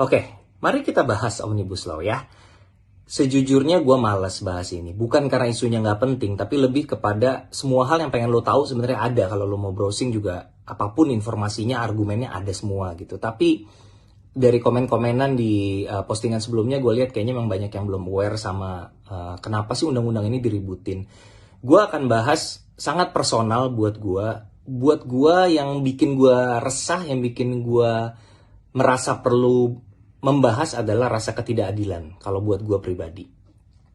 Oke, mari kita bahas Omnibus Law ya. Sejujurnya gue malas bahas ini. Bukan karena isunya nggak penting, tapi lebih kepada semua hal yang pengen lo tahu sebenarnya ada. Kalau lo mau browsing juga, apapun informasinya, argumennya ada semua gitu. Tapi dari komen-komenan di postingan sebelumnya, gue lihat kayaknya memang banyak yang belum aware sama kenapa sih undang-undang ini diributin. Gue akan bahas sangat personal buat gue. Buat gue yang bikin gue resah, yang bikin gue merasa perlu membahas adalah rasa ketidakadilan kalau buat gue pribadi.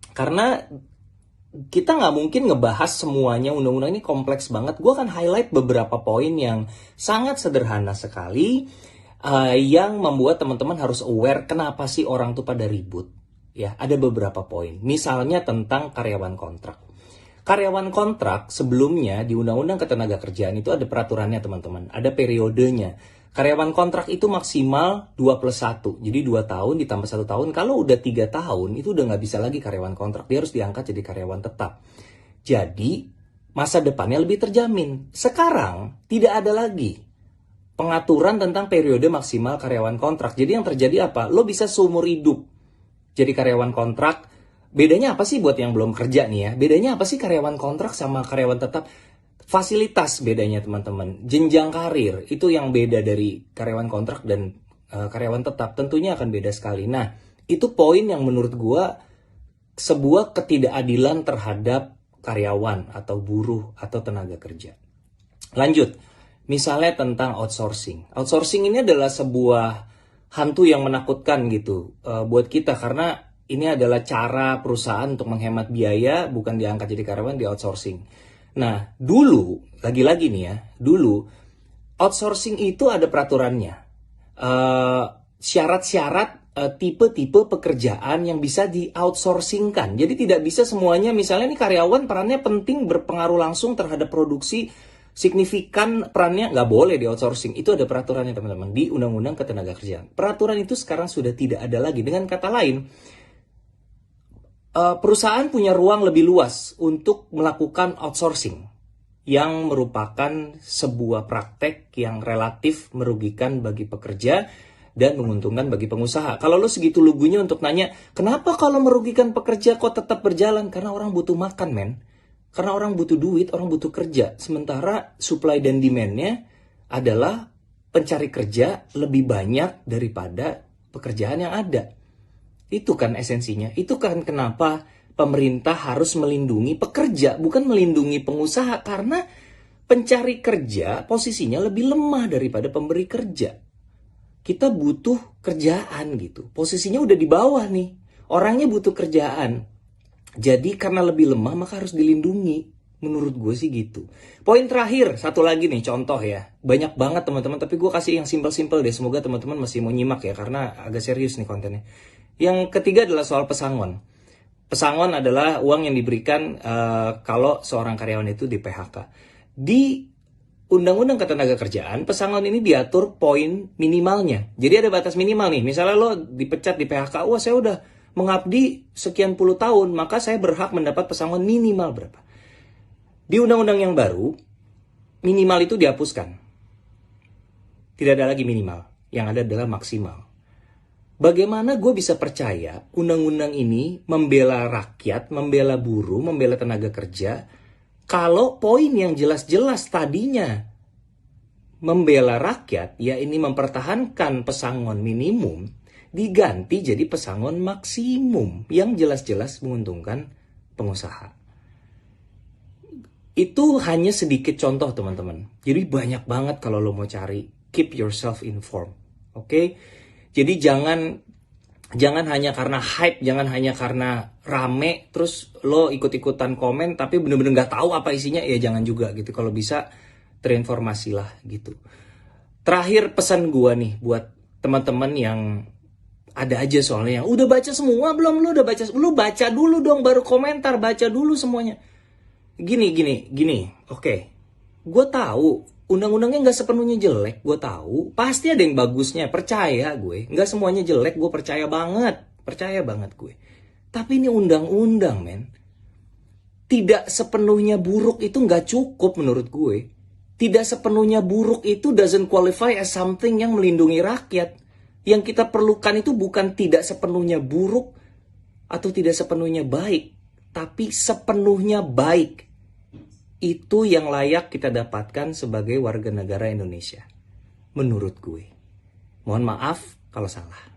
Karena kita nggak mungkin ngebahas semuanya, undang-undang ini kompleks banget. Gue akan highlight beberapa poin yang sangat sederhana sekali, yang membuat teman-teman harus aware kenapa sih orang tuh pada ribut. Ya, ada beberapa poin. Misalnya tentang karyawan kontrak. Karyawan kontrak sebelumnya di Undang-Undang Ketenagakerjaan itu ada peraturannya teman-teman, ada periodenya. Karyawan kontrak itu maksimal 2+1, jadi 2 tahun ditambah 1 tahun. Kalau udah 3 tahun itu udah nggak bisa lagi karyawan kontrak, dia harus diangkat jadi karyawan tetap. Jadi masa depannya lebih terjamin. Sekarang tidak ada lagi pengaturan tentang periode maksimal karyawan kontrak. Jadi yang terjadi apa? Lo bisa seumur hidup jadi karyawan kontrak. Bedanya apa sih buat yang belum kerja nih ya? Bedanya apa sih karyawan kontrak sama karyawan tetap? Fasilitas bedanya teman-teman. Jenjang karir itu yang beda dari karyawan kontrak dan karyawan tetap. Tentunya akan beda sekali. Nah, itu poin yang menurut gua sebuah ketidakadilan terhadap karyawan atau buruh atau tenaga kerja. Lanjut. Misalnya tentang outsourcing. Outsourcing ini adalah sebuah hantu yang menakutkan gitu buat kita, karena ini adalah cara perusahaan untuk menghemat biaya, bukan diangkat jadi karyawan, di outsourcing. Nah, dulu, lagi-lagi nih ya, dulu outsourcing itu ada peraturannya. Syarat-syarat tipe-tipe pekerjaan yang bisa di-outsourcingkan. Jadi tidak bisa semuanya, misalnya nih karyawan perannya penting, berpengaruh langsung terhadap produksi, signifikan perannya, nggak boleh di outsourcing. Itu ada peraturannya teman-teman di Undang-Undang Ketenagakerjaan. Peraturan itu sekarang sudah tidak ada lagi. Dengan kata lain, perusahaan punya ruang lebih luas untuk melakukan outsourcing yang merupakan sebuah praktek yang relatif merugikan bagi pekerja dan menguntungkan bagi pengusaha. Kalau lo segitu lugunya untuk nanya, kenapa kalau merugikan pekerja kok tetap berjalan? Karena orang butuh makan, men. Karena orang butuh duit, orang butuh kerja. Sementara supply dan demand-nya adalah pencari kerja lebih banyak daripada pekerjaan yang ada. Itu kan esensinya. Itu kan kenapa pemerintah harus melindungi pekerja, bukan melindungi pengusaha. Karena pencari kerja posisinya lebih lemah daripada pemberi kerja. Kita butuh kerjaan gitu. Posisinya udah di bawah nih. Orangnya butuh kerjaan. Jadi karena lebih lemah maka harus dilindungi. Menurut gue sih gitu. Poin terakhir, satu lagi nih contoh ya. Banyak banget teman-teman, tapi gue kasih yang simpel-simpel deh. Semoga teman-teman masih mau nyimak ya, karena agak serius nih kontennya. Yang ketiga adalah soal pesangon. Pesangon adalah uang yang diberikan kalau seorang karyawan itu di PHK. Di Undang-Undang Ketenagakerjaan, pesangon ini diatur poin minimalnya. Jadi ada batas minimal nih. Misalnya lo dipecat di PHK, wah saya udah mengabdi sekian puluh tahun, maka saya berhak mendapat pesangon minimal berapa. Di undang-undang yang baru, minimal itu dihapuskan. Tidak ada lagi minimal, yang ada adalah maksimal. Bagaimana gue bisa percaya undang-undang ini membela rakyat, membela buruh, membela tenaga kerja, kalau poin yang jelas-jelas tadinya membela rakyat, ya ini mempertahankan pesangon minimum, diganti jadi pesangon maksimum yang jelas-jelas menguntungkan pengusaha. Itu hanya sedikit contoh teman-teman. Jadi banyak banget kalau lo mau cari. Keep yourself informed. Oke? Jadi jangan hanya karena hype, jangan hanya karena rame, terus lo ikut-ikutan komen, tapi bener-bener gak tahu apa isinya, ya jangan juga gitu. Kalau bisa terinformasilah gitu. Terakhir pesan gue nih buat teman-teman yang ada aja soalnya yang udah baca semua belum, lu udah baca, lu baca dulu dong baru komentar, baca dulu semuanya. Gini, oke. Gue tahu undang-undangnya nggak sepenuhnya jelek, gue tahu pasti ada yang bagusnya, percaya gue. Nggak semuanya jelek, gue percaya banget gue. Tapi ini undang-undang, men. Tidak sepenuhnya buruk itu nggak cukup menurut gue. Tidak sepenuhnya buruk itu doesn't qualify as something yang melindungi rakyat. Yang kita perlukan itu bukan tidak sepenuhnya buruk atau tidak sepenuhnya baik, tapi sepenuhnya baik. Itu yang layak kita dapatkan sebagai warga negara Indonesia. Menurut gue. Mohon maaf kalau salah.